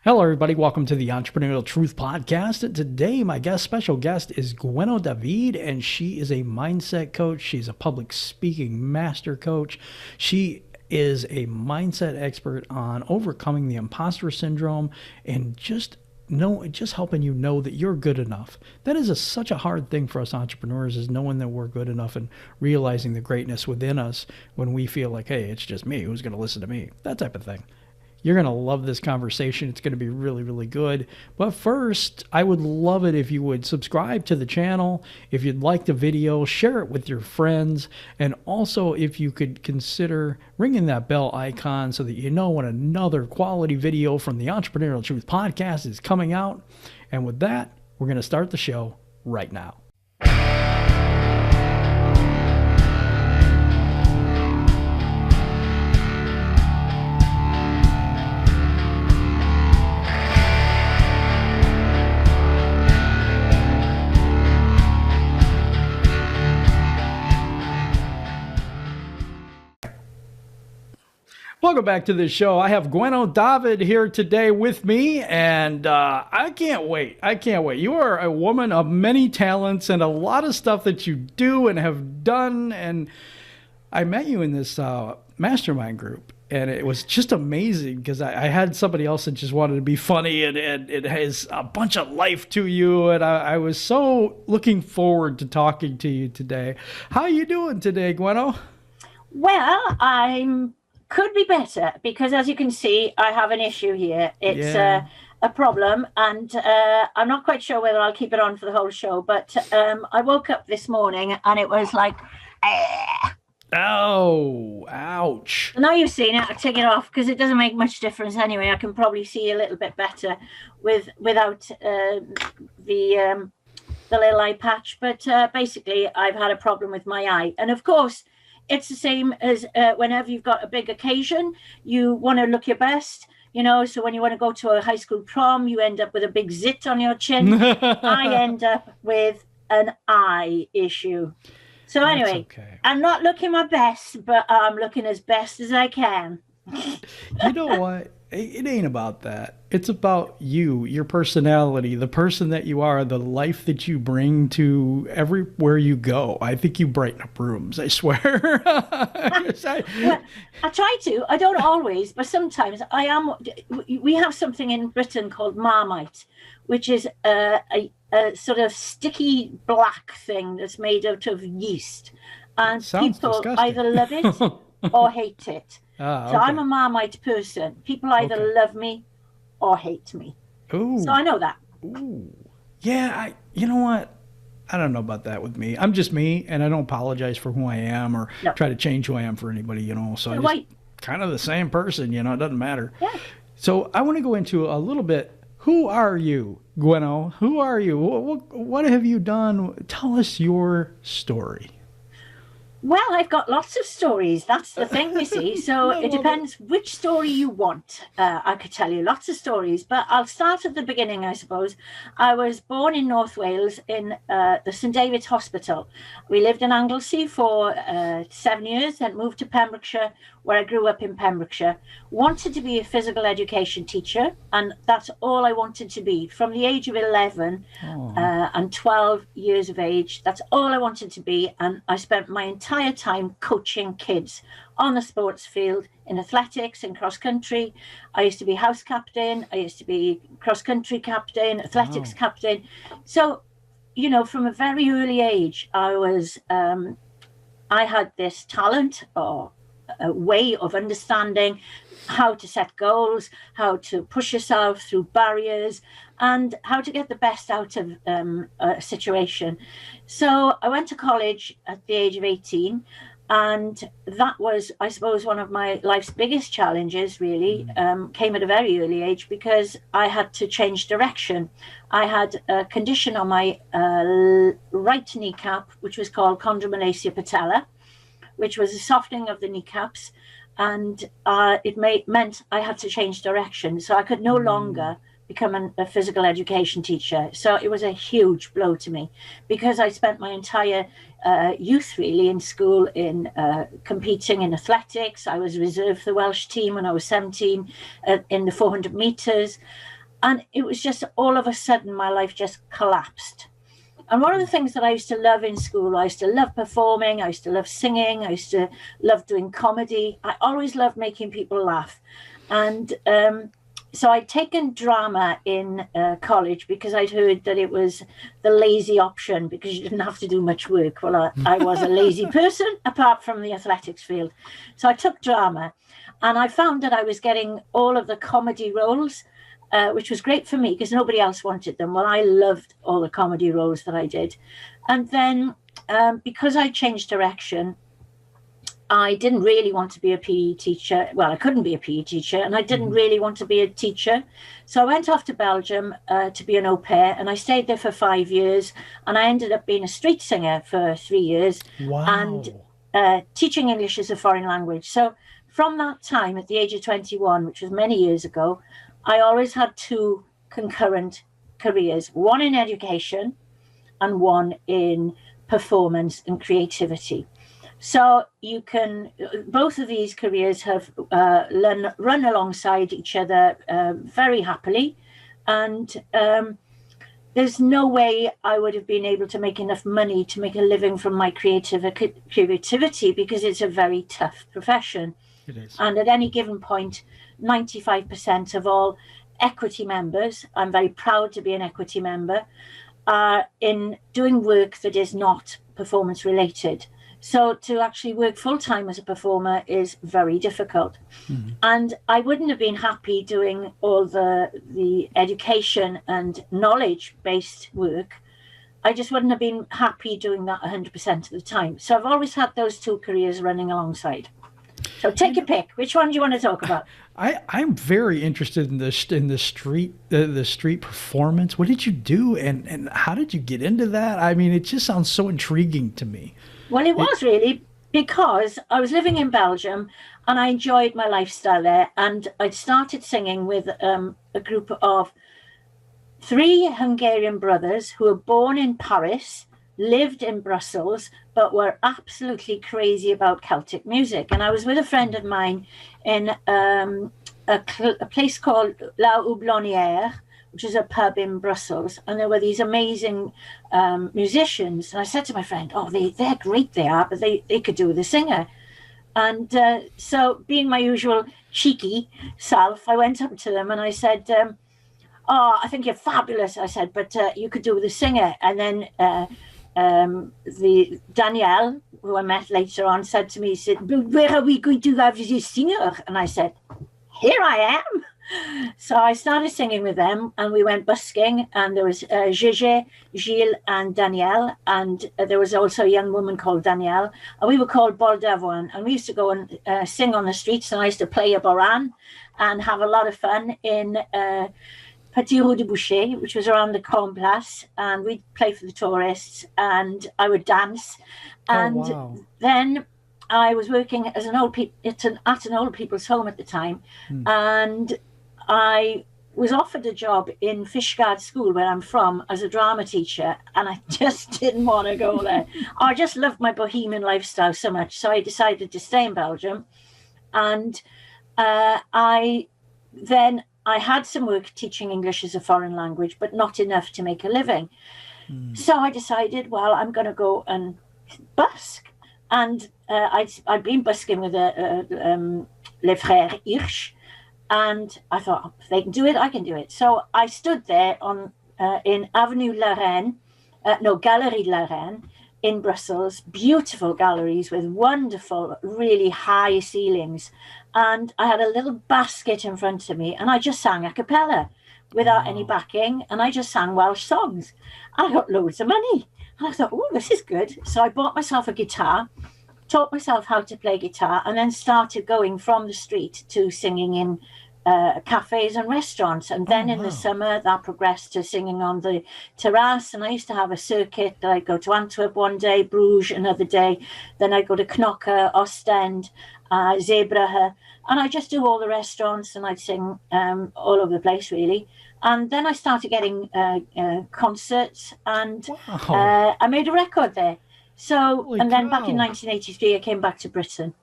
Hello, everybody. Welcome to the Entrepreneurial Truth Podcast. Today, my special guest is Gwenno Dafydd, and she is a mindset coach. She's a public speaking master coach. She is a mindset expert on overcoming the imposter syndrome and just helping you know that you're good enough. That is such a hard thing for us entrepreneurs, is knowing that we're good enough and realizing the greatness within us when we feel like, hey, it's just me. Who's going to listen to me? That type of thing. You're going to love this conversation. It's going to be really, really good. But first, I would love it if you would subscribe to the channel. If you'd like the video, share it with your friends. And also, if you could consider ringing that bell icon so that you know when another quality video from the Entrepreneurial Truth Podcast is coming out. And with that, we're going to start the show right now. Welcome back to the show. I have Gwenno Dafydd here today with me, and I can't wait. You are a woman of many talents and a lot of stuff that you do and have done. And I met you in this mastermind group, and it was just amazing because I had somebody else that just wanted to be funny, and it has a bunch of life to you. And I was so looking forward to talking to you today. How are you doing today, Gwenno? Well, could be better because, as you can see, I have an issue here. It's a problem, and I'm not quite sure whether I'll keep it on for the whole show, but I woke up this morning and it was like, oh, ouch. Now you've seen it, I'll take it off because it doesn't make much difference anyway. I can probably see a little bit better without the little eye patch, but basically I've had a problem with my eye. And of course, it's the same as whenever you've got a big occasion, you want to look your best, so when you want to go to a high school prom, you end up with a big zit on your chin. I end up with an eye issue. So anyway, okay. I'm not looking my best, but I'm looking as best as I can. You know what? It ain't about that. It's about you, your personality, the person that you are, the life that you bring to everywhere you go. I think you brighten up rooms, I swear. Well, I try to. I don't always, but sometimes I am. We have something in Britain called Marmite, which is a sort of sticky black thing that's made out of yeast. And people either love it or hate it. So I'm a Marmite person. People either love me or hate me. Ooh. So I know that. Ooh. Yeah, you know what? I don't know about that with me. I'm just me, and I don't apologize for who I am or try to change who I am for anybody, So I'm just kind of the same person, it doesn't matter. Yeah. So I want to go into a little bit. Who are you, Gwenno? Who are you? What have you done? Tell us your story. Well, I've got lots of stories. That's the thing, you see. So it depends which story you want. I could tell you lots of stories, but I'll start at the beginning, I suppose. I was born in North Wales in the St David's Hospital. We lived in Anglesey for 7 years, then moved to Pembrokeshire, where I grew up in Pembrokeshire. Wanted to be a physical education teacher, and that's all I wanted to be. From the age of 11 and 12 years of age, that's all I wanted to be, and I spent my entire time coaching kids on the sports field, in athletics, in cross country. I used to be house captain, I used to be cross country captain, athletics captain. So, from a very early age, I had this talent or a way of understanding how to set goals, how to push yourself through barriers, and how to get the best out of a situation. So I went to college at the age of 18, and that was, I suppose, one of my life's biggest challenges, really. Came at a very early age because I had to change direction. I had a condition on my right kneecap, which was called chondromalacia patella, which was a softening of the kneecaps, and it meant I had to change direction. So I could no longer become a physical education teacher. So it was a huge blow to me, because I spent my entire youth really in school in competing in athletics. I was reserve for the Welsh team when I was 17 in the 400 meters. And it was just all of a sudden my life just collapsed. And one of the things that I used to love in school, I used to love performing, I used to love singing, I used to love doing comedy. I always loved making people laugh. And so I'd taken drama in college because I'd heard that it was the lazy option because you didn't have to do much work. Well, I was a lazy person apart from the athletics field. So I took drama, and I found that I was getting all of the comedy roles, which was great for me because nobody else wanted them. Well, I loved all the comedy roles that I did. And then because I changed direction, I didn't really want to be a PE teacher. Well, I couldn't be a PE teacher, and I didn't really want to be a teacher. So I went off to Belgium to be an au pair, and I stayed there for 5 years, and I ended up being a street singer for 3 years. Wow. And teaching English as a foreign language. So from that time, at the age of 21, which was many years ago, I always had two concurrent careers, one in education and one in performance and creativity. So you can, both of these careers have run alongside each other very happily. And there's no way I would have been able to make enough money to make a living from my creativity because it's a very tough profession. It is. And at any given point, 95% of all equity members, I'm very proud to be an equity member, are in doing work that is not performance related. So to actually work full-time as a performer is very difficult. Mm-hmm. And I wouldn't have been happy doing all the education and knowledge-based work. I just wouldn't have been happy doing that 100% of the time. So I've always had those two careers running alongside. So take a pick. Which one do you want to talk about? I'm very interested in the street performance. What did you do, and how did you get into that? I mean, it just sounds so intriguing to me. Well, it was really because I was living in Belgium and I enjoyed my lifestyle there. And I'd started singing with a group of 3 Hungarian brothers who were born in Paris, lived in Brussels, but were absolutely crazy about Celtic music. And I was with a friend of mine in a place called La Houblonnière, which is a pub in Brussels, and there were these amazing musicians. And I said to my friend, "Oh, they're great, they are, but they could do with a singer." And so, being my usual cheeky self, I went up to them and I said, "Oh, I think you're fabulous." I said, "But you could do with a singer." And then the Danielle, who I met later on, said to me, he said, "But where are we going to have this singer?" And I said, "Here I am." So I started singing with them, and we went busking, and there was Gégé, Gilles, and Danielle, and there was also a young woman called Danielle, and we were called Bol d'Avoine, and we used to go and sing on the streets, and I used to play a boran and have a lot of fun in Petit Rue de Boucher, which was around the Corn Place, and we'd play for the tourists, and I would dance. And then I was working as an at an old people's home at the time, and I was offered a job in Fishguard School, where I'm from, as a drama teacher, and I just didn't want to go there. I just loved my bohemian lifestyle so much, so I decided to stay in Belgium. And I had some work teaching English as a foreign language, but not enough to make a living. So I decided, well, I'm going to go and busk. And I'd been busking with Les Frères Hirsch, and I thought, if they can do it, I can do it. So I stood there in Avenue La Reine, Galerie de la Reine in Brussels, beautiful galleries with wonderful, really high ceilings. And I had a little basket in front of me, and I just sang a cappella without any backing, and I just sang Welsh songs. And I got loads of money. And I thought, oh, this is good. So I bought myself a guitar, taught myself how to play guitar, and then started going from the street to singing in cafes and restaurants. And then in the summer, that progressed to singing on the terrace. And I used to have a circuit that I'd go to Antwerp one day, Bruges another day. Then I'd go to Knokke, Ostend, Zebra, and I just do all the restaurants, and I'd sing all over the place, really. And then I started getting concerts, and Wow. I made a record there. So, Holy and then back in cow. 1983, I came back to Britain.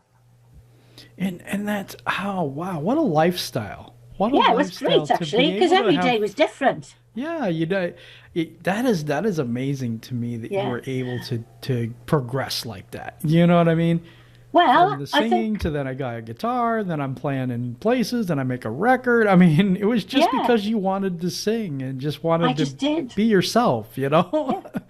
And that's how, wow, what a lifestyle. What a Yeah, it was lifestyle great to actually, be because able to every have. day was different. Yeah, that is amazing to me that you Yeah. were able to progress like that. You know what I mean? From Well, the I singing think, to then I got a guitar, then I'm playing in places, then I make a record. I mean, it was just yeah, because you wanted to sing and just I wanted to just did. be yourself, you know? Yeah.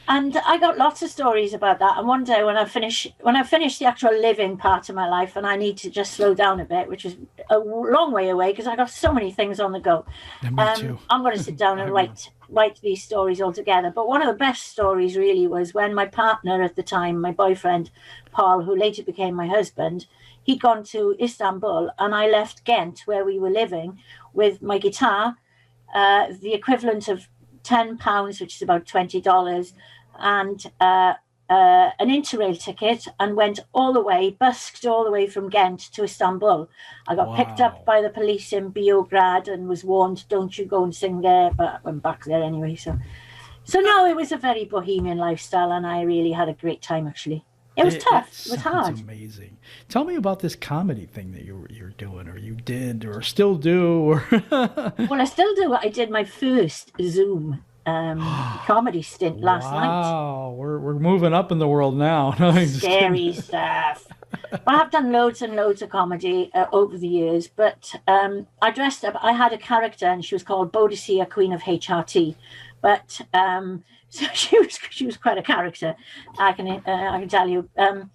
And I got lots of stories about that. And one day when I finish the actual living part of my life, and I need to just slow down a bit, which is a long way away because I got so many things on the go. Yeah, me too. I'm going to sit down and I will. write these stories all together. But one of the best stories really was when my partner at the time, my boyfriend Paul, who later became my husband, he'd gone to Istanbul, and I left Ghent, where we were living, with my guitar, the equivalent of £10, which is about $20, and an interrail ticket, and went all the way, busked all the way from Ghent to Istanbul. I got picked up Wow. by the police in Beograd and was warned, "Don't you go and sing there." But I went back there anyway. So no, it was a very bohemian lifestyle, and I really had a great time. Actually, it was It tough. It was sounds hard. amazing. Tell me about this comedy thing that you're doing, or you did, or still do, or Well, I still do. I did my first Zoom comedy stint last night. wow, we're moving up in the world now. No, I'm just kidding. Scary stuff. Well, I've done loads and loads of comedy over the years, but I dressed up. I had a character, and she was called Boadicea, Queen of HRT. But so she was quite a character. I can tell you. But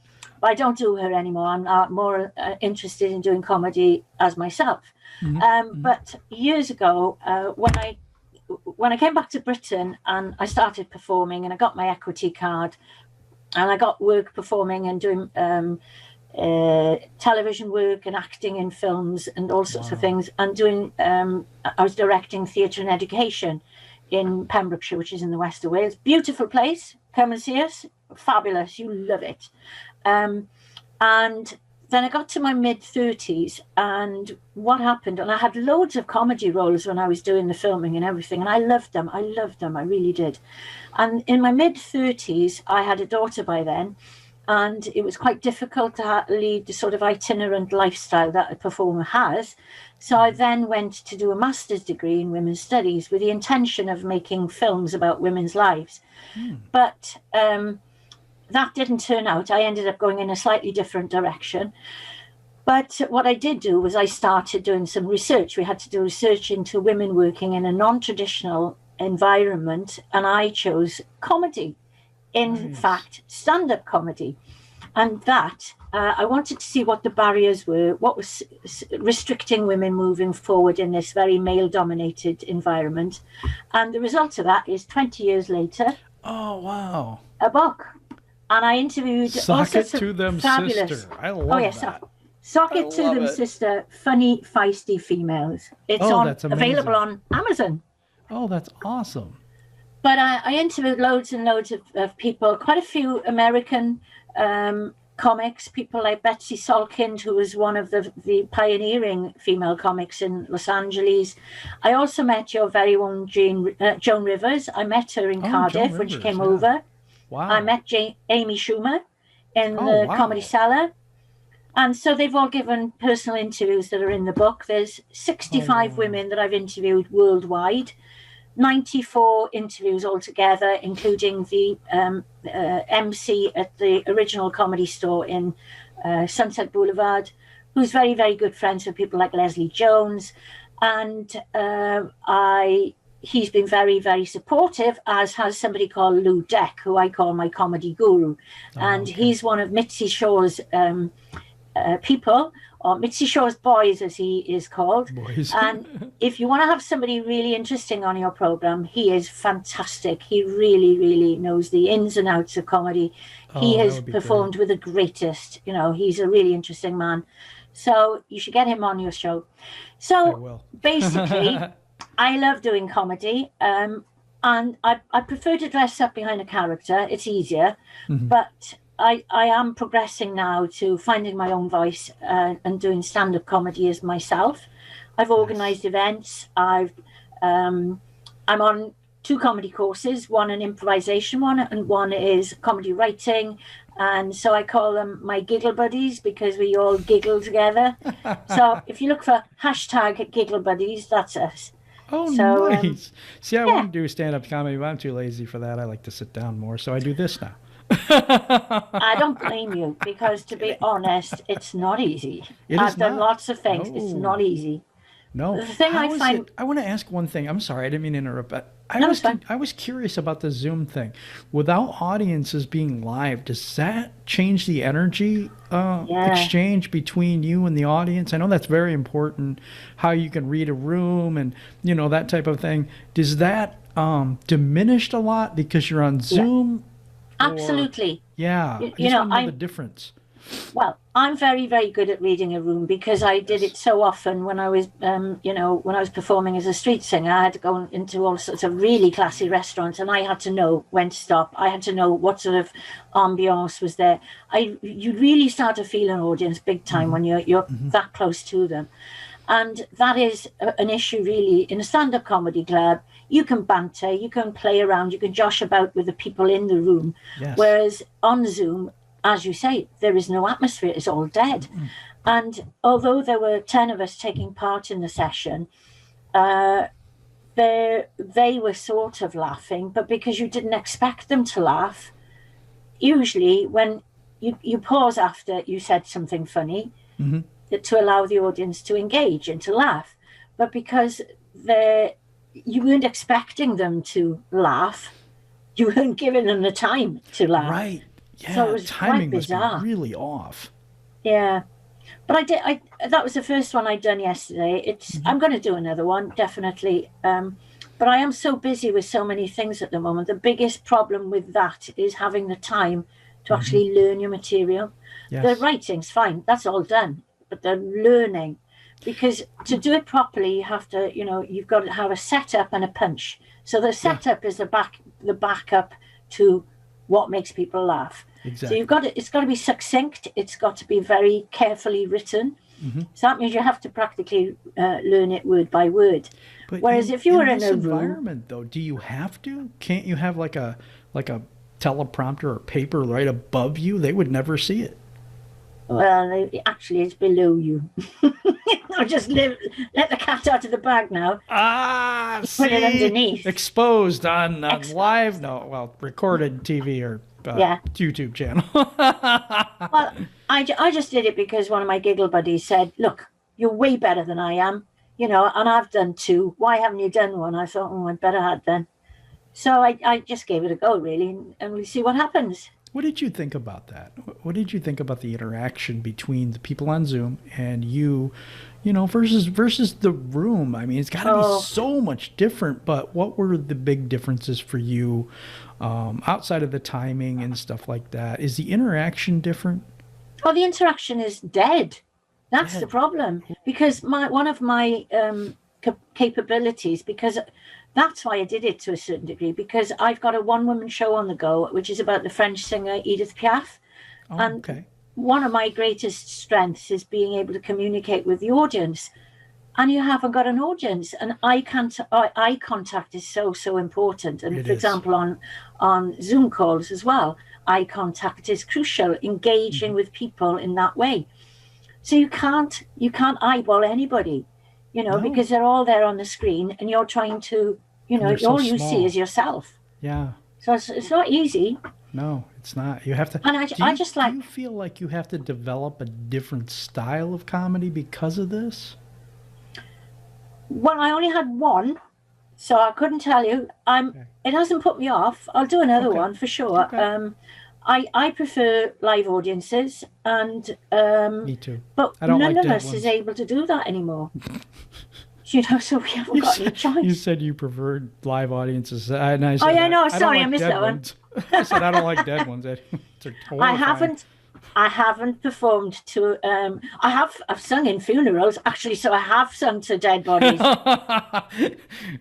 I don't do her anymore. I'm more interested in doing comedy as myself. Mhm. But years ago, when I came back to Britain and I started performing, and I got my equity card, and I got work performing and doing television work and acting in films and all sorts of Wow. things, and doing I was directing theatre and education in Pembrokeshire, which is in the west of Wales. Beautiful place. Come and see us. Fabulous. You love it. And then I got to my mid-30s, and what happened, and I had loads of comedy roles when I was doing the filming and everything, and I loved them. I loved them. I really did. And in my mid-30s, I had a daughter by then, and it was quite difficult to lead the sort of itinerant lifestyle that a performer has. So I then went to do a master's degree in women's studies with the intention of making films about women's lives. Hmm. But that didn't turn out. I ended up going in a slightly different direction. But what I did do was I started doing some research. We had to do research into women working in a non-traditional environment, and I chose comedy. In Nice. fact, stand-up comedy. And that I wanted to see what the barriers were, what was restricting women moving forward in this very male-dominated environment. And the result of that is 20 years later, Oh, wow. a book. And I interviewed all Sock it sorts of to them, fabulous, sister. I oh love yes, that. sock I it to love them, it. sister, funny, feisty females. It's Oh, on that's available amazing. on Amazon. Oh, that's awesome. But I interviewed loads and loads of people, quite a few American comics, people like Betsy Salkind, who was one of the pioneering female comics in Los Angeles. I also met your very own Joan Rivers. I met her in Oh, Joan Cardiff when she Rivers. came Yeah. over. I Wow. met Amy Schumer in Oh, the Comedy wow. Cellar. And so they've all given personal interviews that are in the book. There's Oh, 65 wow. women that I've interviewed worldwide, 94 interviews altogether, including the MC at the original Comedy Store in Sunset Boulevard, who's very, very good friends with people like Leslie Jones. And he's been very, very supportive, as has somebody called Lou Deck, who I call my comedy guru. Oh, And okay. he's one of Mitzi Shaw's people, or Mitzi Shaw's boys, as he is called. Boys. And if you want to have somebody really interesting on your program, he is fantastic. He really, really knows the ins and outs of comedy. He Oh, that has would be great. performed with the greatest. You know, he's a really interesting man. So you should get him on your show. I So will. basically, I love doing comedy. And I prefer to dress up behind a character. It's easier. Mhm. But I am progressing now to finding my own voice and doing stand-up comedy as myself. I've organised events. I'm on 2 comedy courses, one an improvisation one, and one is comedy writing. And so I call them my giggle buddies because we all giggle together. So if you look for hashtag giggle buddies, that's us. Oh, so, nice. See, I want to do stand-up comedy, but I'm too lazy for that. I like to sit down more, so I do this now. I don't blame you because, to be honest, it's not easy. I've done lots of things. No. It's not easy. No. The thing I find... I want to ask one thing. I'm sorry, I didn't mean to interrupt, but I was curious about the Zoom thing. Without audiences being live, does that change the energy exchange between you and the audience? I know that's very important, how you can read a room and, that type of thing. Does that diminished a lot because you're on Zoom? Yeah. Absolutely. Yeah. I just want to know the difference. Well, I'm very, very good at reading a room because I did it so often when I was, when I was performing as a street singer. I had to go into all sorts of really classy restaurants, and I had to know when to stop. I had to know what sort of ambiance was there. You really start to feel an audience big time when you're that close to them, and that is an issue really in a stand-up comedy club. You can banter, you can play around, you can josh about with the people in the room, whereas on Zoom, as you say, there is no atmosphere. It's all dead. And although there were 10 of us taking part in the session, they were sort of laughing, but because you didn't expect them to laugh, usually when you pause after you said something funny to allow the audience to engage and to laugh. But because you weren't expecting them to laugh, you weren't giving them the time to laugh. Right. Yeah, so it was timing quite bizarre. Was really off. Yeah, but that was the first one I'd done yesterday. I'm going to do another one, definitely. But I am so busy with so many things at the moment. The biggest problem with that is having the time to actually learn your material. Yes. The writing's fine, that's all done. But the learning, because to do it properly, you have to, you've got to have a setup and a punch. So the setup is the backup to what makes people laugh. Exactly. So it's got to be succinct. It's got to be very carefully written. So that means you have to practically learn it word by word. But whereas if you were in a environment, though, do you have to? Can't you have like a teleprompter or paper right above you? They would never see it. Well, actually, it's below you. I'll just let the cat out of the bag now. Put it underneath. Exposed on live, recorded TV or YouTube channel. Well, I just did it because one of my giggle buddies said, "Look, you're way better than I am, and I've done 2. Why haven't you done one?" I thought, I'd better have done. So I just gave it a go, really, and we'll see what happens. What did you think about that? What did you think about the interaction between the people on Zoom and you, versus the room? I mean, it's got to be so much different, but what were the big differences for you outside of the timing and stuff like that? Is the interaction different? Well, the interaction is dead. That's the problem. Because one of my capabilities, because that's why I did it to a certain degree, because I've got a one-woman show on the go, which is about the French singer Edith Piaf. One of my greatest strengths is being able to communicate with the audience. And you haven't got an audience. And eye contact is so, so important. And for example, on Zoom calls as well, eye contact is crucial, engaging with people in that way. So you can't eyeball anybody. Because they're all there on the screen and you're trying to, all you see is yourself. Yeah. So it's not easy. No, it's not. You have to. And do you feel like you have to develop a different style of comedy because of this? Well, I only had one, so I couldn't tell you. It hasn't put me off. I'll do another one for sure. Okay. I prefer live audiences, and me too. But none of us is able to do that anymore. So we haven't got any choice. You said you preferred live audiences, and I said, sorry, I missed that one. I said I don't like dead ones. They're horrifying. I haven't performed to. I've sung in funerals actually, so I have sung to dead bodies.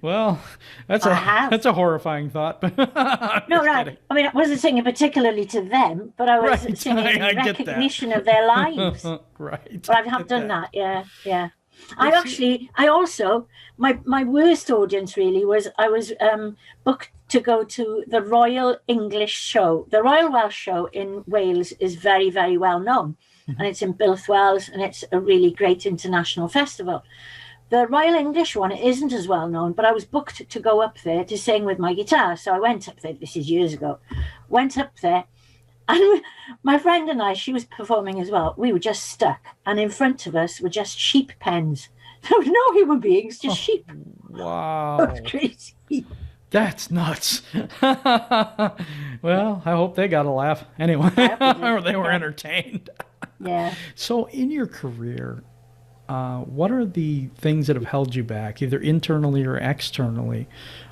Well, that's I a have. that's a horrifying thought, but I'm No, just right. kidding. I mean, I wasn't singing particularly to them, but I was Right, singing I in get that. recognition of their lives. Right, But I I have get done that. that. Yeah, yeah. Well, see, I also, my worst audience really was I was booked to go to the Royal English Show. The Royal Welsh Show in Wales is very, very well known, and mhm. it's in Builth, and it's a really great international festival. The Royal English one isn't as well known, but I was booked to go up there to sing with my guitar. So I went up there, this is years ago, went up there, and my friend and I, she was performing as well, we were just stuck. And in front of us were just sheep pens. There were no human beings, just Oh, sheep. It was wow. crazy. That's nuts. Well, I hope they got a laugh anyway, I hope they did. or they were Yeah. entertained. Yeah. So, in your career, what are the things that have held you back, either internally or externally,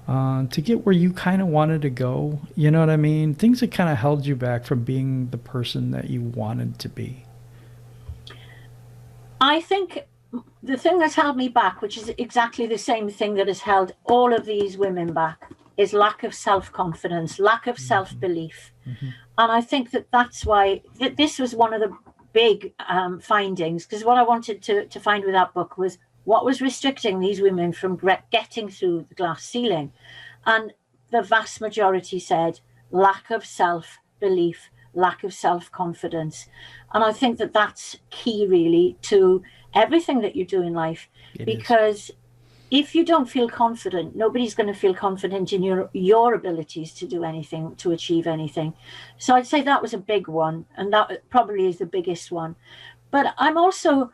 to get where you kind of wanted to go? You know what I mean? Things that kind of held you back from being the person that you wanted to be. I think the thing that's held me back, which is exactly the same thing that has held all of these women back, is lack of self-confidence, lack of Hmm. self-belief. Hmm. And I think that that's why this was one of the big findings, because what I wanted to find with that book was what was restricting these women from getting through the glass ceiling. And the vast majority said lack of self-belief, lack of self-confidence. And I think that that's key really to everything that you do in life, It is. because if you don't feel confident, nobody's going to feel confident in your abilities to do anything, to achieve anything. So I'd say that was a big one, and that probably is the biggest one. But I'm also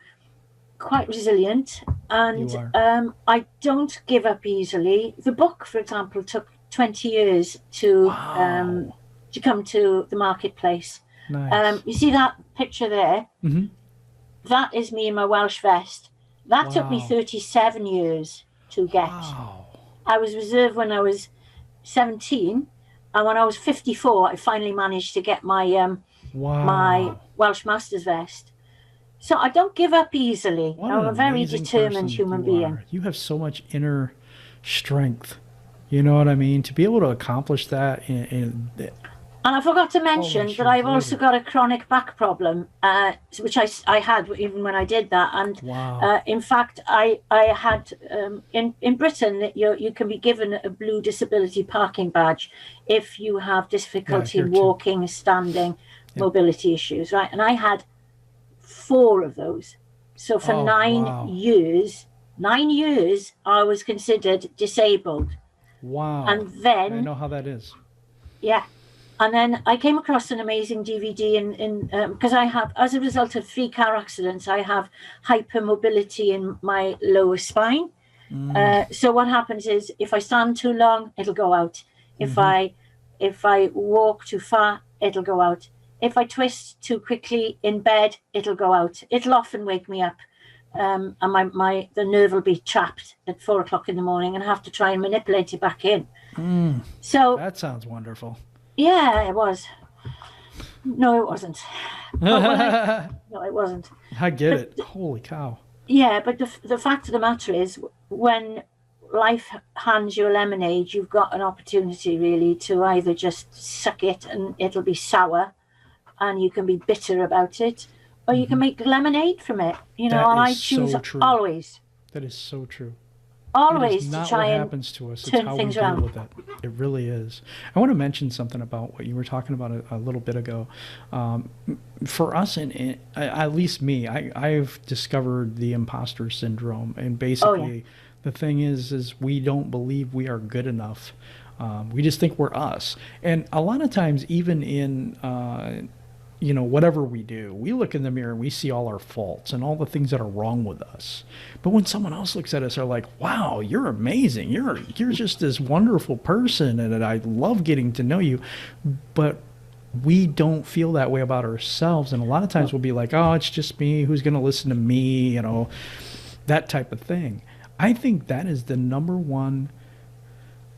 quite resilient, You and are. I don't give up easily. The book, for example, took 20 years Wow. to come to the marketplace. Nice. You see that picture there? Hmm. That is me in my Welsh vest. That took me Wow. 37 years to get. Wow. I was reserved when I was 17, and when I was 54, I finally managed to get my Wow. Welsh Masters vest. So I don't give up easily. What an I'm a very amazing determined person human you being. are. You have so much inner strength. You know what I mean? To be able to accomplish that in And I forgot to all mention those that years I've also later. got a chronic back problem, which I had even when I did that. And Wow. in fact, I had in Britain that you can be given a blue disability parking badge if you have Yeah, difficulty here in too. walking, standing, Yep. mobility issues, right? And I had 4 of those. So for Oh, nine wow. years, 9 years, I was considered disabled. Wow. And I then, know how that is. yeah, and then I came across an amazing DVD in because I have, as a result of 3 car accidents, I have hypermobility in my lower spine. Mm. So what happens is if I stand too long, it'll go out. If Hmm. I if I walk too far, it'll go out. If I twist too quickly in bed, it'll go out. It'll often wake me up. And the nerve will be trapped at 4 o'clock in the morning, and I have to try and manipulate it back in. Mm. So That sounds wonderful. yeah, it was. No, it wasn't. But when I I no, it wasn't. get But it. Holy cow. yeah, but the fact of the matter is, when life hands you a lemonade, you've got an opportunity really to either just suck it and it'll be sour, and you can be bitter about it, or you can Hmm. make lemonade from it. That And is I choose so true. always, That is so true. It is always to not what try and happens to us, it's turn how we things deal around. with it. It really is. I want to mention something about what you were talking about a little bit ago. Um, for us, at least me, I've discovered the imposter syndrome. And Oh yeah, basically, the thing is we don't believe we are good enough. We just think we're us. And a lot of times, even in whatever we do, we look in the mirror and we see all our faults and all the things that are wrong with us. But when someone else looks at us, they're like, "Wow, you're amazing. You're just this wonderful person, and I love getting to know you." But we don't feel that way about ourselves, and a lot of times no, we'll be like, "Oh, it's just me. Who's going to listen to me?" That type of thing. I think that is the number one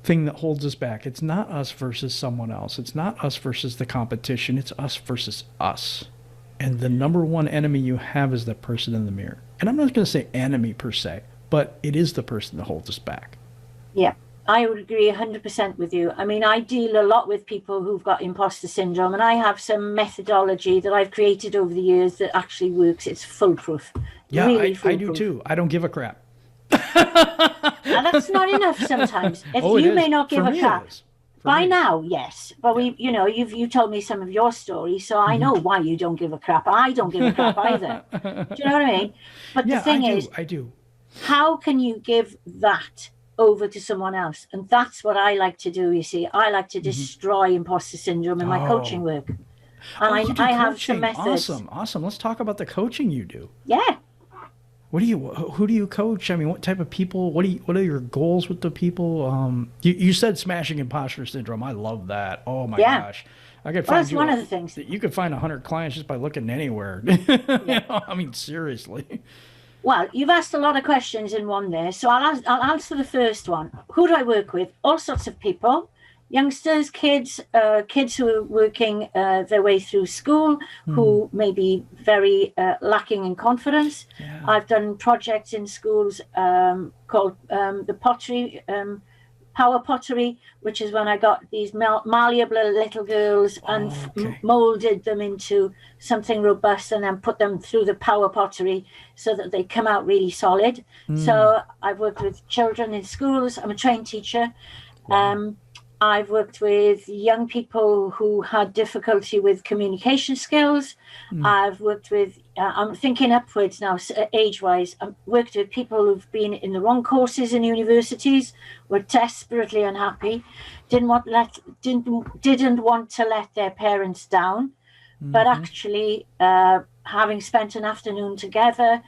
thing that holds us back. It's not us versus someone else. It's not us versus the competition. It's us versus us. And the number one enemy you have is the person in the mirror. And I'm not going to say enemy per se, but it is the person that holds us back. Yeah, I would agree 100% with you. I mean, I deal a lot with people who've got imposter syndrome, and I have some methodology that I've created over the years that actually works. It's foolproof. Yeah, really I do too. I don't give a crap. And that's not enough sometimes. If you may not give a crap. By now, yes. But you told me some of your stories, so I know why you don't give a crap. I don't give a crap either. Do you know what I mean? But the thing is, I do. How can you give that over to someone else? And that's what I like to do, you see. I like to destroy imposter syndrome in my coaching work. And I have some methods. Awesome. Let's talk about the coaching you do. Yeah. Who do you coach? I mean, what type of people? What are your goals with the people? You said smashing imposter syndrome. I love that. Oh my gosh. I could find that's one of the things. You could find 100 clients just by looking anywhere. I mean, seriously. Well, you've asked a lot of questions in one there. So I'll answer the first one. Who do I work with? All sorts of people. Youngsters, kids who are working their way through school, who may be very lacking in confidence. Yeah. I've done projects in schools called the pottery, power pottery, which is when I got these malleable little girls and molded them into something robust and then put them through the power pottery so that they come out really solid. So I've worked with children in schools. I'm a trained teacher. Wow. I've worked with young people who had difficulty with communication skills. I've worked with, I'm thinking upwards now, age-wise. I've worked with people who've been in the wrong courses in universities, were desperately unhappy, didn't want to let their parents down, but actually, having spent an afternoon together,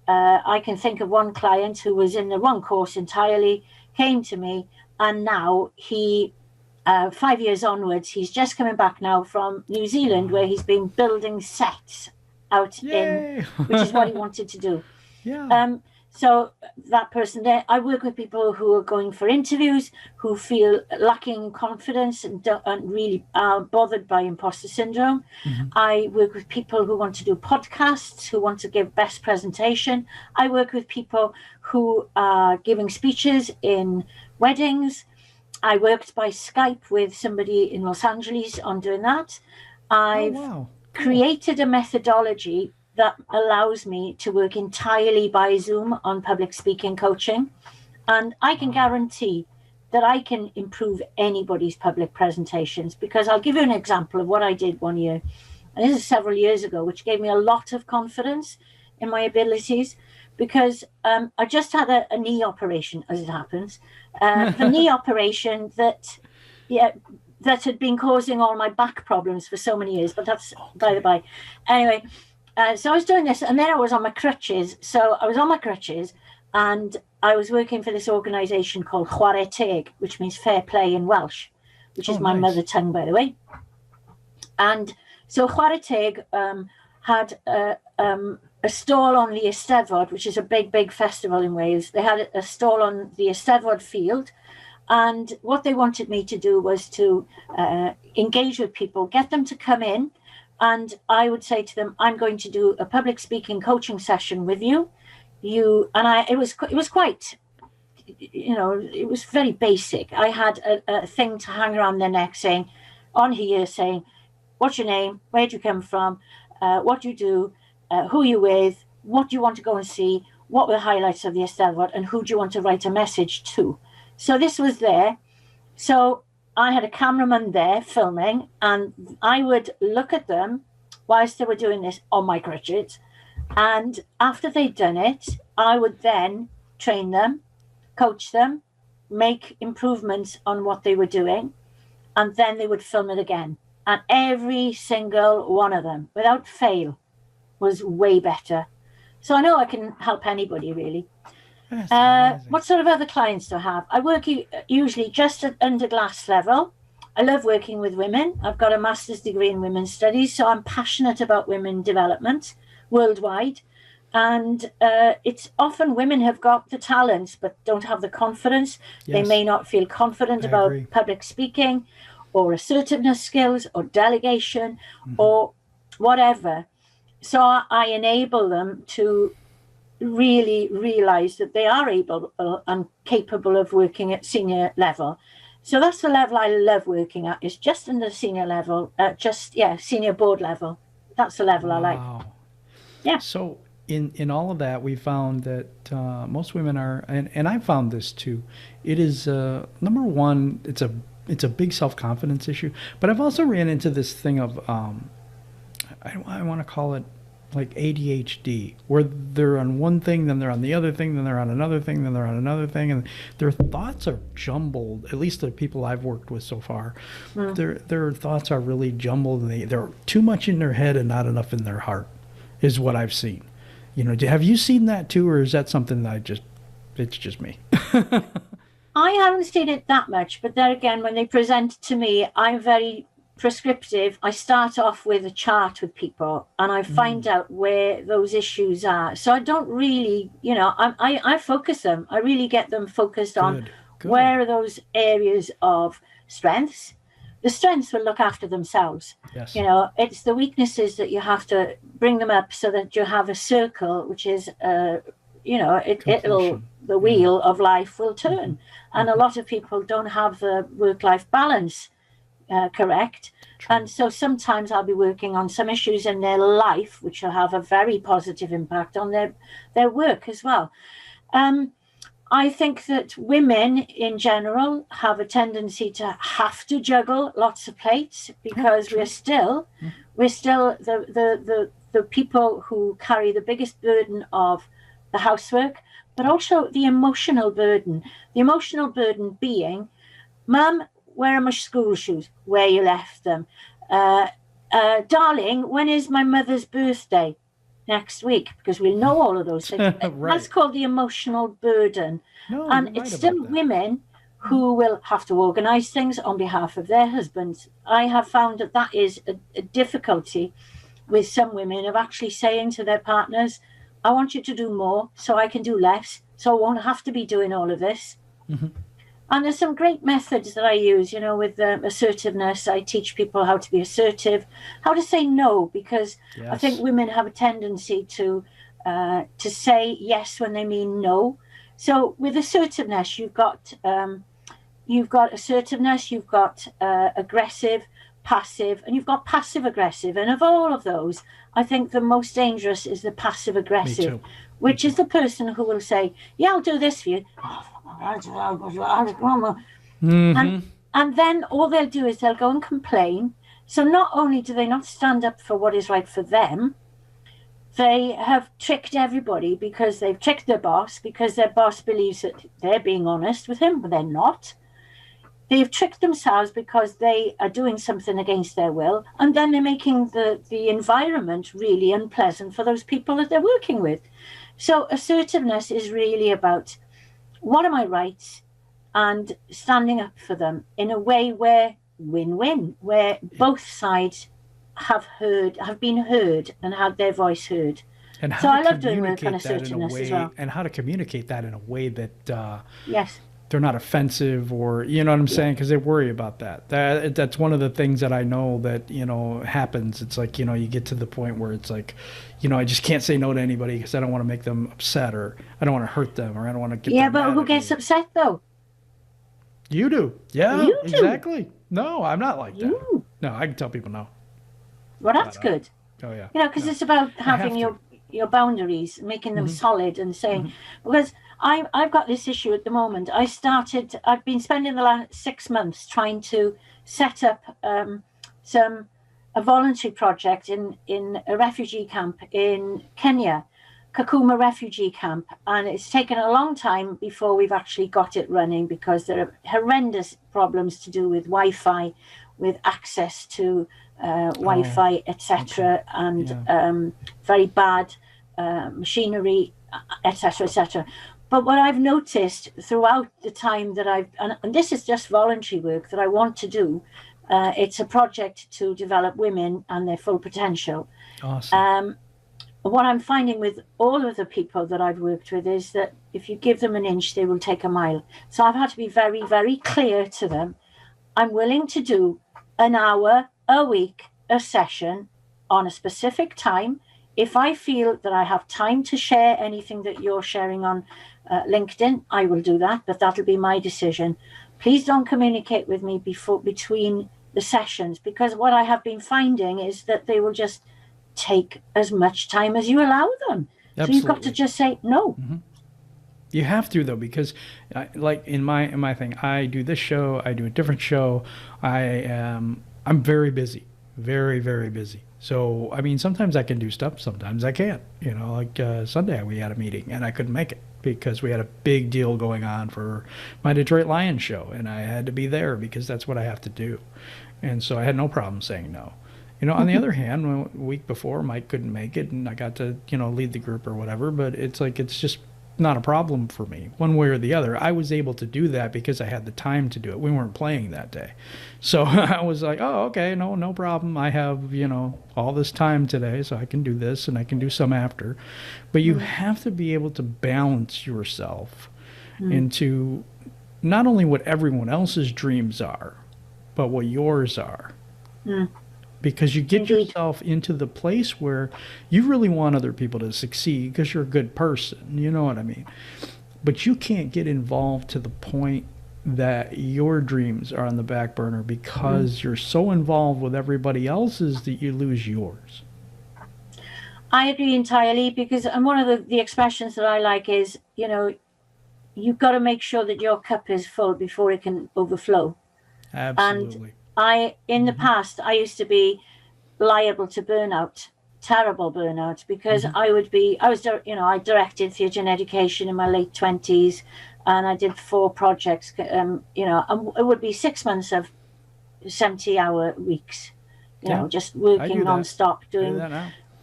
I can think of one client who was in the wrong course entirely, came to me, and now he, 5 years onwards, he's just coming back now from New Zealand, where he's been building sets out in, which is what he wanted to do. Yeah. So that person there, I work with people who are going for interviews, who feel lacking in confidence and really are bothered by imposter syndrome. I work with people who want to do podcasts, who want to give best presentation. I work with people who are giving speeches in weddings. I worked by Skype with somebody in Los Angeles on doing that. I've created a methodology that allows me to work entirely by Zoom on public speaking coaching. And I can guarantee that I can improve anybody's public presentations, because I'll give you an example of what I did one year. And this is several years ago, which gave me a lot of confidence in my abilities, because I just had a knee operation, as it happens. The knee operation that had been causing all my back problems for so many years, but that's by the by. Anyway, so I was doing this, and then I was on my crutches. So I was on my crutches, and I was working for this organisation called Chwarae Teg, which means fair play in Welsh, which is my mother tongue, by the way. And so Chwarae Teg had a stall on the Eisteddfod, which is a big festival in Wales. They had a stall on the Eisteddfod field. And what they wanted me to do was to engage with people, get them to come in. And I would say to them, I'm going to do a public speaking coaching session with you. It was quite, it was very basic. I had a thing to hang around their neck saying, what's your name? Where do you come from? What do you do? Who are you with? What do you want to go and see? What were the highlights of the Eisteddfod? And who do you want to write a message to? So this was there. So I had a cameraman there filming, and I would look at them whilst they were doing this on my crutches. And after they'd done it, I would then train them, coach them, make improvements on what they were doing, and then they would film it again. And every single one of them, without fail, was way better. So I know I can help anybody, really. What sort of other clients do I have? I work usually just at underclass level. I love working with women. I've got a master's degree in women's studies, so I'm passionate about women development worldwide. And it's often women have got the talents but don't have the confidence. Yes. They may not feel confident about public speaking or assertiveness skills or delegation or whatever. So I enable them to really realize that they are able and capable of working at senior level. So that's the level I love working at, is just in the senior level, senior board level. That's the level I like. Yeah. So in all of that, we found that most women are, and I found this too. It is number one. It's a big self-confidence issue. But I've also ran into this thing of I want to call it like ADHD, where they're on one thing, then they're on the other thing, then they're on another thing, then they're on another thing, and their thoughts are jumbled. At least the people I've worked with so far, their thoughts are really jumbled, and they're too much in their head and not enough in their heart, is what I've seen. Have you seen that too, or is that something that it's just me? I haven't seen it that much, but there again, when they present to me, I'm very prescriptive. I start off with a chart with people and I find out where those issues are. So I don't really, I focus them. I really get them focused on where are those areas of strengths. The strengths will look after themselves. Yes. It's the weaknesses that you have to bring them up so that you have a circle, which is, the wheel of life will turn. And a lot of people don't have the work-life balance correct. True. And so sometimes I'll be working on some issues in their life, which will have a very positive impact on their work as well. I think that women in general have a tendency to have to juggle lots of plates because we're still the people who carry the biggest burden of the housework, but also the emotional burden. The emotional burden being, Mum, where are my school shoes? Where you left them? Darling, when is my mother's birthday? Next week, because we'll know all of those things. Right. That's called the emotional burden. No, and it's still women who will have to organize things on behalf of their husbands. I have found that is a difficulty with some women of actually saying to their partners, I want you to do more so I can do less, so I won't have to be doing all of this. Mm-hmm. And there's some great methods that I use, with assertiveness. I teach people how to be assertive, how to say no, because I think women have a tendency to say yes when they mean no. So with assertiveness, you've got assertiveness, you've got aggressive, passive, and you've got passive aggressive. And of all of those, I think the most dangerous is the passive aggressive, which is the person who will say, yeah, I'll do this for you. Mm-hmm. And then all they'll do is they'll go and complain. So not only do they not stand up for what is right for them, they have tricked everybody because they've tricked their boss, because their boss believes that they're being honest with him, but they're not. They've tricked themselves because they are doing something against their will, and then they're making the environment really unpleasant for those people that they're working with. So assertiveness is really about, what are my rights, and standing up for them in a way where win-win, where both sides have been heard and had their voice heard. And so I love doing work on assertiveness as well. And how to communicate that in a way that yes, they're not offensive, or you know what I'm saying, because they worry about that. That's one of the things that I know that happens. It's like you get to the point where it's like I just can't say no to anybody because I don't want to make them upset, or I don't want to hurt them, or I don't want to get them but mad who at gets me. Upset though? You do. Yeah, you do. Exactly. No, I'm not like that. No, I can tell people no. Well, that's good. Oh yeah. Because it's about having your boundaries, making them solid, and saying because I've got this issue at the moment. I've been spending the last 6 months trying to set up a voluntary project in a refugee camp in Kenya, Kakuma refugee camp, and it's taken a long time before we've actually got it running because there are horrendous problems to do with Wi-Fi, with access to Wi-Fi, etc., and very bad machinery, etc., etc. But what I've noticed throughout the time that and this is just voluntary work that I want to do, it's a project to develop women and their full potential. Awesome. What I'm finding with all of the people that I've worked with is that if you give them an inch, they will take a mile. So I've had to be very, very clear to them. I'm willing to do an hour a week, a session on a specific time if I feel that I have time to share anything that you're sharing on LinkedIn, I will do that, but that'll be my decision. Please don't communicate with me between the sessions, because what I have been finding is that they will just take as much time as you allow them. Absolutely. So you've got to just say no. Mm-hmm. You have to, though, because like in my thing, I do this show, I do a different show. I'm very busy, very, very busy. So, I mean, sometimes I can do stuff, sometimes I can't. You know, like Sunday we had a meeting and I couldn't make it because we had a big deal going on for my Detroit Lions show, and I had to be there because that's what I have to do. And so I had no problem saying no. You know, on the other hand, a week before, Mike couldn't make it and I got to, you know, lead the group or whatever, but it's like, it's just not a problem for me one way or the other. I was able to do that because I had the time to do it. We weren't playing that day. So I was like, oh, okay, no problem. I have, you know, all this time today, so I can do this and I can do some after. But you have to be able to balance yourself into not only what everyone else's dreams are, but what yours are. Because you get yourself into the place where you really want other people to succeed because you're a good person. You know what I mean? But you can't get involved to the point that your dreams are on the back burner because you're so involved with everybody else's that you lose yours. I agree entirely, because and one of the expressions that I like is, you know, you've got to make sure that your cup is full before it can overflow. Absolutely. And in the past, I used to be liable to burnout, terrible burnout, because I directed theatre and education in my late 20s, and I did 4 projects, you know, and it would be 6 months of 70-hour weeks, you know, just working non-stop,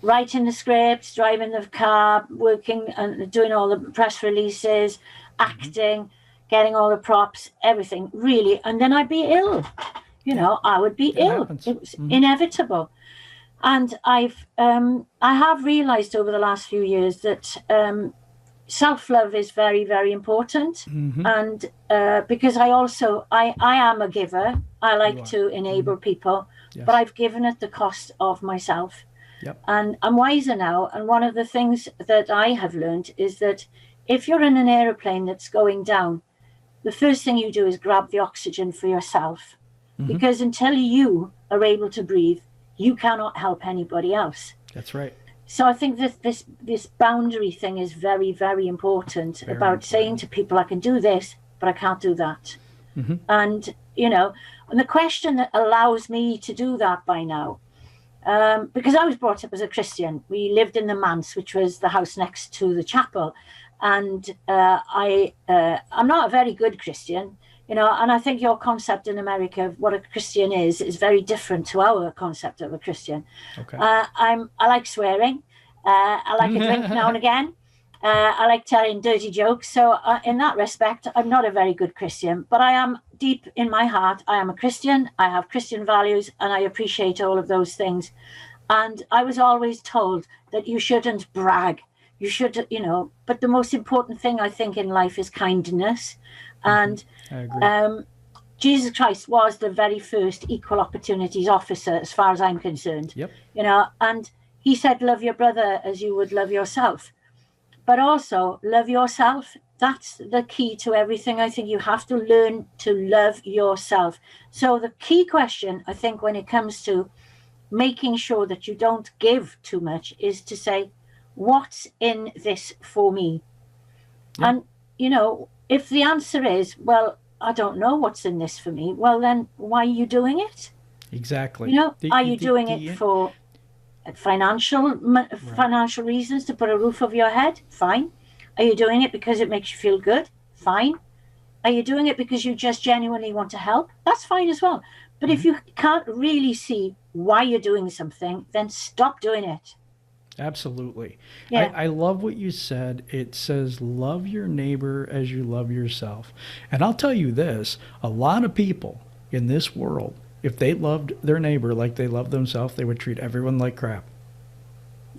writing the scripts, driving the car, working and doing all the press releases, acting, getting all the props, everything, really. And then I'd be ill. You know, I would be ill. Happens. It was inevitable. And I have realized over the last few years that self-love is very, very important. And because I am a giver, I like to enable people, but I've given at the cost of myself. And I'm wiser now. And one of the things that I have learned is that if you're in an aeroplane that's going down, the first thing you do is grab the oxygen for yourself. Because until you are able to breathe, you cannot help anybody else. That's right. So I think that this boundary thing is very, very important, about saying to people, I can do this, but I can't do that. And, you know, and the question that allows me to do that by now, because I was brought up as a Christian. We lived in the manse, which was the house next to the chapel. And I'm not a very good Christian. You know, and I think your concept in America of what a Christian is very different to our concept of a Christian. Okay. I like swearing. I like a drink now and again. I like telling dirty jokes. So in that respect, I'm not a very good Christian, but I am deep in my heart. I am a Christian. I have Christian values, and I appreciate all of those things. And I was always told that you shouldn't brag. You should, you know, but the most important thing I think in life is kindness. And Jesus Christ was the very first equal opportunities officer, as far as I'm concerned. You know, and he said, love your brother as you would love yourself. But also love yourself. That's the key to everything. I think you have to learn to love yourself. So the key question, I think, when it comes to making sure that you don't give too much is to say, what's in this for me? And, you know, if the answer is, well, I don't know what's in this for me, well, then why are you doing it? Exactly. You know, are you doing it for financial reasons, to put a roof over your head? Fine. Are you doing it because it makes you feel good? Fine. Are you doing it because you just genuinely want to help? That's fine as well. But if you can't really see why you're doing something, then stop doing it. Absolutely. I love what you said. It says, love your neighbor as you love yourself. And I'll tell you this, a lot of people in this world, if they loved their neighbor like they love themselves, they would treat everyone like crap.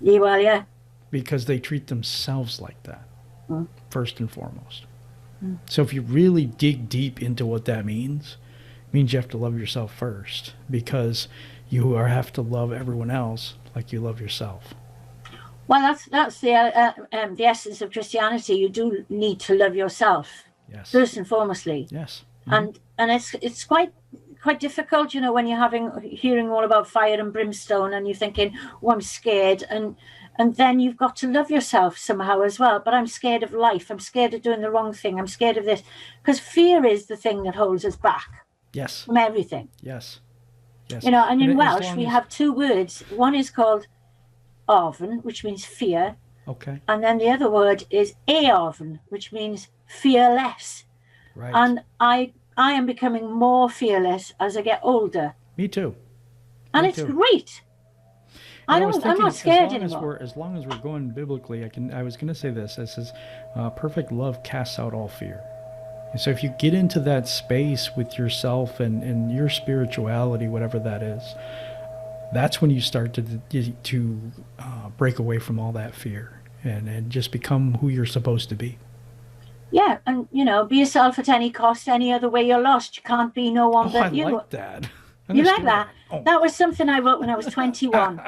Yeah. Because they treat themselves like that, first and foremost. So if you really dig deep into what that means, it means you have to love yourself first, because you have to love everyone else like you love yourself. Well, that's the essence of Christianity. You do need to love yourself Yes. first and foremostly, Yes. and it's quite difficult, when you're hearing all about fire and brimstone, and you're thinking, "Oh, I'm scared," and then you've got to love yourself somehow as well. But I'm scared of life. I'm scared of doing the wrong thing. I'm scared of this, because fear is the thing that holds us back Yes. from everything. Yes. Yes. And in as Welsh long we as- have two words. One is called ofn, which means fear, Okay. and then the other word is eofn, which means fearless. Right. And I am becoming more fearless as I get older, Me too. and Me it's too. great. I'm not scared anymore. As long as we're going biblically, I was going to say this. This is perfect love casts out all fear. And so if you get into that space with yourself and your spirituality, whatever that is, that's when you start to break away from all that fear and just become who you're supposed to be. Yeah, and be yourself at any cost. Any other way you're lost. You can't be no one but you. I like that. You like that? Oh. That was something I wrote when I was 21.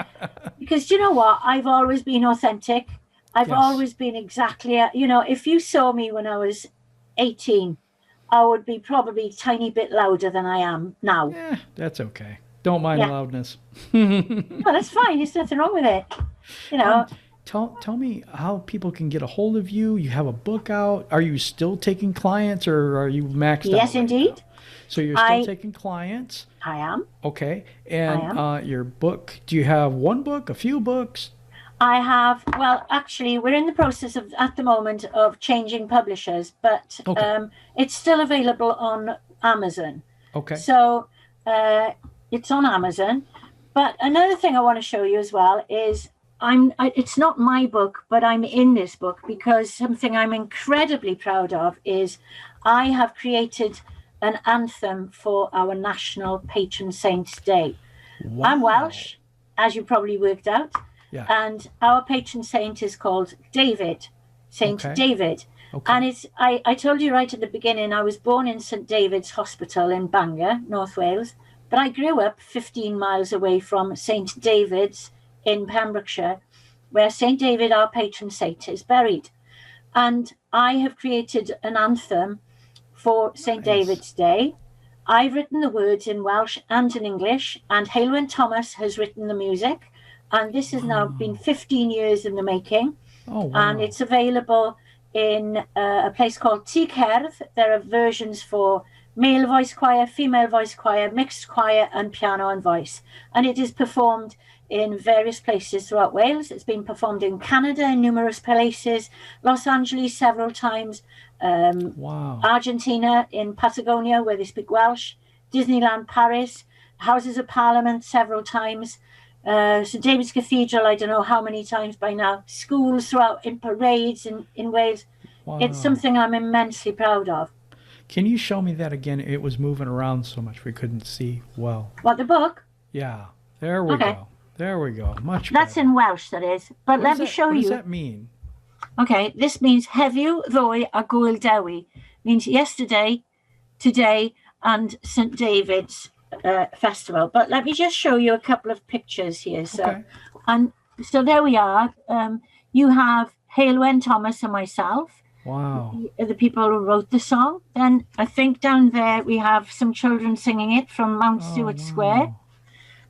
Because you know what? I've always been authentic. I've always been exactly, if you saw me when I was 18, I would be probably a tiny bit louder than I am now. Yeah, that's okay. Don't mind loudness. No, that's fine. There's nothing wrong with it. Tell me how people can get a hold of you. You have a book out. Are you still taking clients, or are you maxed out? Yes, indeed. Now? So you're still taking clients? I am. Okay. And your book, do you have one book, a few books? I have, well, actually, we're in the process of, at the moment, of changing publishers, but it's still available on Amazon. Okay. So it's on Amazon. But another thing I want to show you as well is it's not my book, but I'm in this book because something I'm incredibly proud of is I have created an anthem for our National Patron Saints Day. Wow. I'm Welsh, as you probably worked out. Yeah. And our patron saint is called David, Saint David. Okay. And I told you right at the beginning, I was born in St David's Hospital in Bangor, North Wales, but I grew up 15 miles away from St David's in Pembrokeshire, where St David, our patron saint, is buried. And I have created an anthem for St David's Day. I've written the words in Welsh and in English, and Heilwen Thomas has written the music. And this has now been 15 years in the making. Oh, wow. And it's available in a place called Tŷ Cerdd. There are versions for male voice choir, female voice choir, mixed choir, and piano and voice. And it is performed in various places throughout Wales. It's been performed in Canada in numerous places, Los Angeles several times, wow. Argentina in Patagonia, where they speak Welsh, Disneyland Paris, Houses of Parliament several times, St David's Cathedral, I don't know how many times by now, schools throughout, in parades in Wales. Wow. It's something I'm immensely proud of. Can you show me that again? It was moving around so much we couldn't see well. What, the book? Yeah, there we go. There we go. Much That's better. in Welsh, that is. But let me show you. What does that mean? Okay, this means heddiw, ddoe, a gwyl dewi. Means yesterday, today, and St David's festival. But let me just show you a couple of pictures here. So there we are. You have Heilwen Thomas and myself. Wow. The people who wrote the song. Then I think down there we have some children singing it from Mount Stewart Square.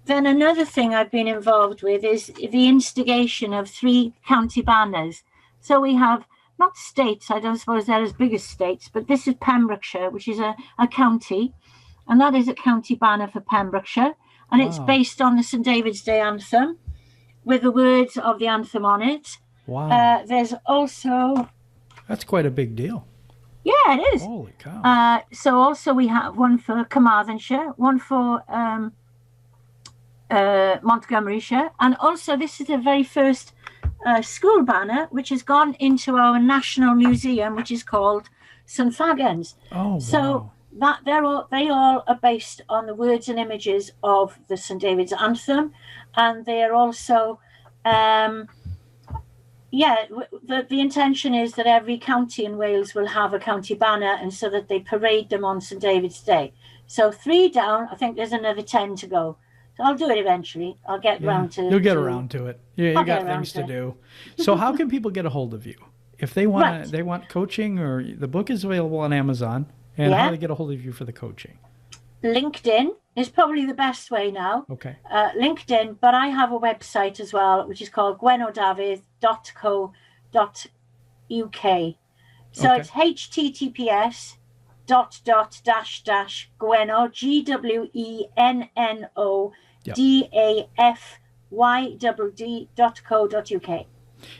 Then another thing I've been involved with is the instigation of 3 county banners. So we have, not states, I don't suppose they're as big as states, but this is Pembrokeshire, which is a county. And that is a county banner for Pembrokeshire. And it's based on the St David's Day anthem with the words of the anthem on it. Wow. There's also... That's quite a big deal. Yeah, it is. Holy cow. So also we have one for Carmarthenshire, one for Montgomeryshire. And also this is the very first school banner, which has gone into our National Museum, which is called St Fagans. Oh, wow. So that they all are based on the words and images of the St David's anthem, and they are also the intention is that every county in Wales will have a county banner, and so that they parade them on St David's Day. So 3 down, I think there's another 10 to go. So I'll do it eventually. I'll get around to. You'll get around to it. Yeah, you got things to do. So how can people get a hold of you if they want they want coaching, or the book is available on Amazon? And how do they get a hold of you for the coaching? LinkedIn is probably the best way now. Okay. LinkedIn, but I have a website as well, which is called gwennodafydd.co.uk. So it's https // GWENNO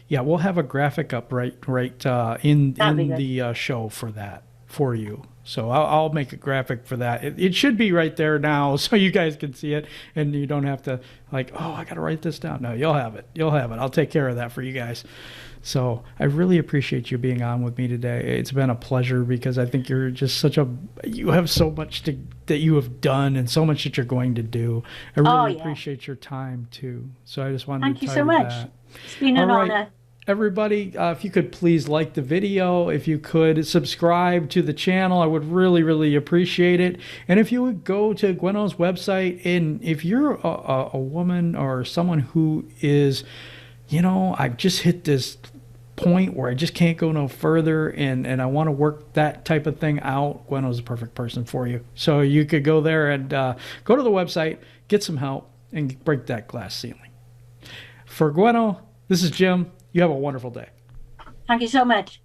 Yeah, we'll have a graphic up right in the show for that for you. So I'll make a graphic for that. It should be right there now, so you guys can see it, and you don't have to like, oh, I got to write this down. No, you'll have it. You'll have it. I'll take care of that for you guys. So I really appreciate you being on with me today. It's been a pleasure, because I think you're just you have so much that you have done, and so much that you're going to do. I really appreciate your time too. So I just wanted to tell you that. Thank you so much. It's been an honor. Everybody, if you could please like the video, if you could subscribe to the channel, I would really, really appreciate it. And if you would go to Gwenno's website, and if you're a woman or someone who is, I've just hit this point where I just can't go no further, and I want to work that type of thing out, Gwenno's the perfect person for you. So you could go there and go to the website, get some help, and break that glass ceiling. For Gwenno, this is Jim. You have a wonderful day. Thank you so much.